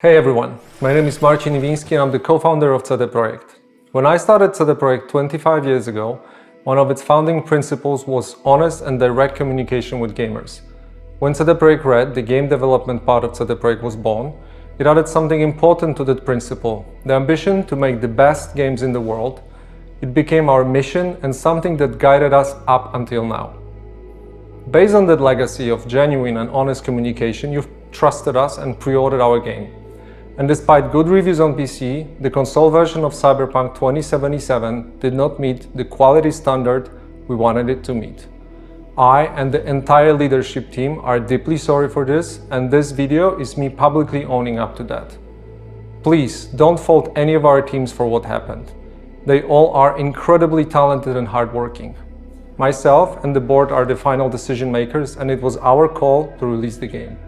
Hey everyone, my name is Marcin Iwiński and I'm the co-founder of CD Projekt. When I started CD Projekt 25 years ago, one of its founding principles was honest and direct communication with gamers. When CD Projekt Red, the game development part of CD Projekt, was born, it added something important to that principle, the ambition to make the best games in the world. It became our mission and something that guided us up until now. Based on that legacy of genuine and honest communication, you've trusted us and pre-ordered our game. And despite good reviews on PC, the console version of Cyberpunk 2077 did not meet the quality standard we wanted it to meet. I and the entire leadership team are deeply sorry for this, and this video is me publicly owning up to that. Please don't fault any of our teams for what happened. They all are incredibly talented and hardworking. Myself and the board are the final decision makers, and it was our call to release the game.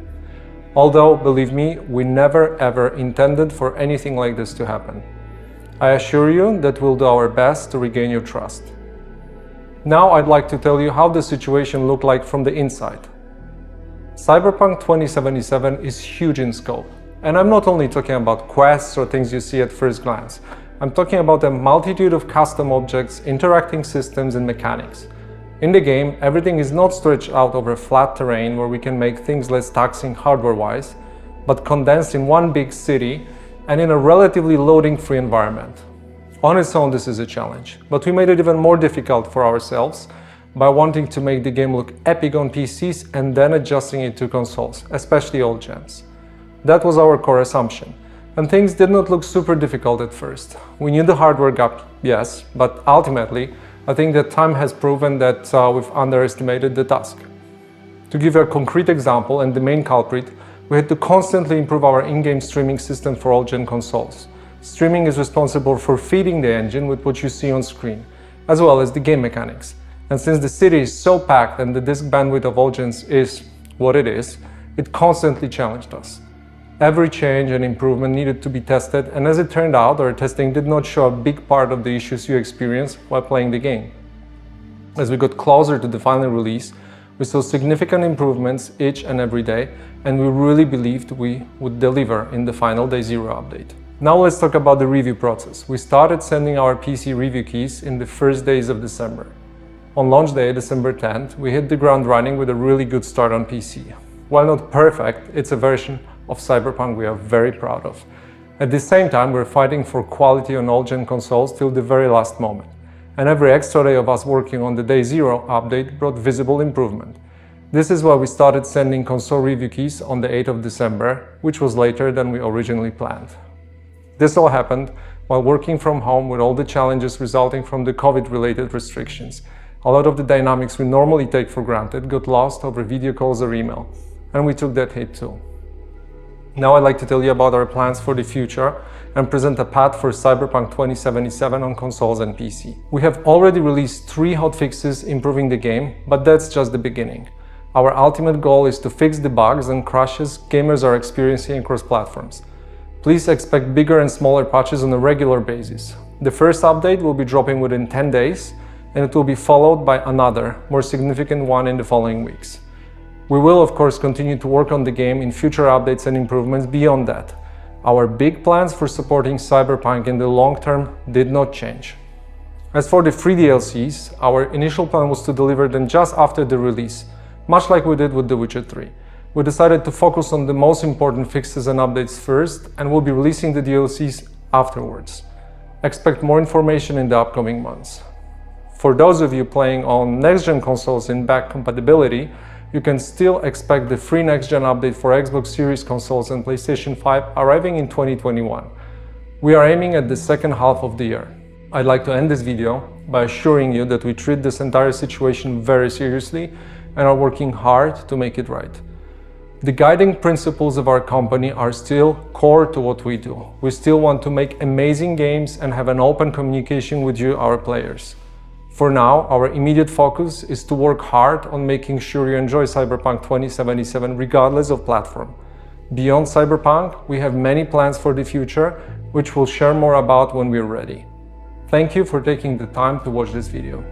Although, believe me, we never ever intended for anything like this to happen. I assure you that we'll do our best to regain your trust. Now I'd like to tell you how the situation looked like from the inside. Cyberpunk 2077 is huge in scope. And I'm not only talking about quests or things you see at first glance. I'm talking about a multitude of custom objects, interacting systems and mechanics. In the game, everything is not stretched out over flat terrain where we can make things less taxing hardware-wise, but condensed in one big city and in a relatively loading-free environment. On its own, this is a challenge, but we made it even more difficult for ourselves by wanting to make the game look epic on PCs and then adjusting it to consoles, especially old gens. That was our core assumption, and things did not look super difficult at first. We knew the hardware gap, yes, but ultimately, I think that time has proven that we've underestimated the task. To give you a concrete example and the main culprit, we had to constantly improve our in-game streaming system for all gen consoles. Streaming is responsible for feeding the engine with what you see on screen, as well as the game mechanics. And since the city is so packed and the disk bandwidth of all gens is what it is, it constantly challenged us. Every change and improvement needed to be tested, and as it turned out, our testing did not show a big part of the issues you experience while playing the game. As we got closer to the final release, we saw significant improvements each and every day, and we really believed we would deliver in the final Day Zero update. Now let's talk about the review process. We started sending our PC review keys in the first days of December. On launch day, December 10th, we hit the ground running with a really good start on PC. While not perfect, it's a version of Cyberpunk we are very proud of. At the same time, we're fighting for quality on all gen consoles till the very last moment. And every extra day of us working on the Day Zero update brought visible improvement. This is why we started sending console review keys on the 8th of December, which was later than we originally planned. This all happened while working from home with all the challenges resulting from the COVID-related restrictions. A lot of the dynamics we normally take for granted got lost over video calls or email, and we took that hit too. Now I'd like to tell you about our plans for the future and present a path for Cyberpunk 2077 on consoles and PC. We have already released 3 hotfixes improving the game, but that's just the beginning. Our ultimate goal is to fix the bugs and crashes gamers are experiencing across platforms. Please expect bigger and smaller patches on a regular basis. The first update will be dropping within 10 days, and it will be followed by another, more significant one in the following weeks. We will, of course, continue to work on the game in future updates and improvements beyond that. Our big plans for supporting Cyberpunk in the long term did not change. As for the free DLCs, our initial plan was to deliver them just after the release, much like we did with The Witcher 3. We decided to focus on the most important fixes and updates first, and we'll be releasing the DLCs afterwards. Expect more information in the upcoming months. For those of you playing on next-gen consoles in back compatibility, you can still expect the free next-gen update for Xbox Series consoles and PlayStation 5 arriving in 2021. We are aiming at the second half of the year. I'd like to end this video by assuring you that we treat this entire situation very seriously and are working hard to make it right. The guiding principles of our company are still core to what we do. We still want to make amazing games and have an open communication with you, our players. For now, our immediate focus is to work hard on making sure you enjoy Cyberpunk 2077 regardless of platform. Beyond Cyberpunk, we have many plans for the future, which we'll share more about when we're ready. Thank you for taking the time to watch this video.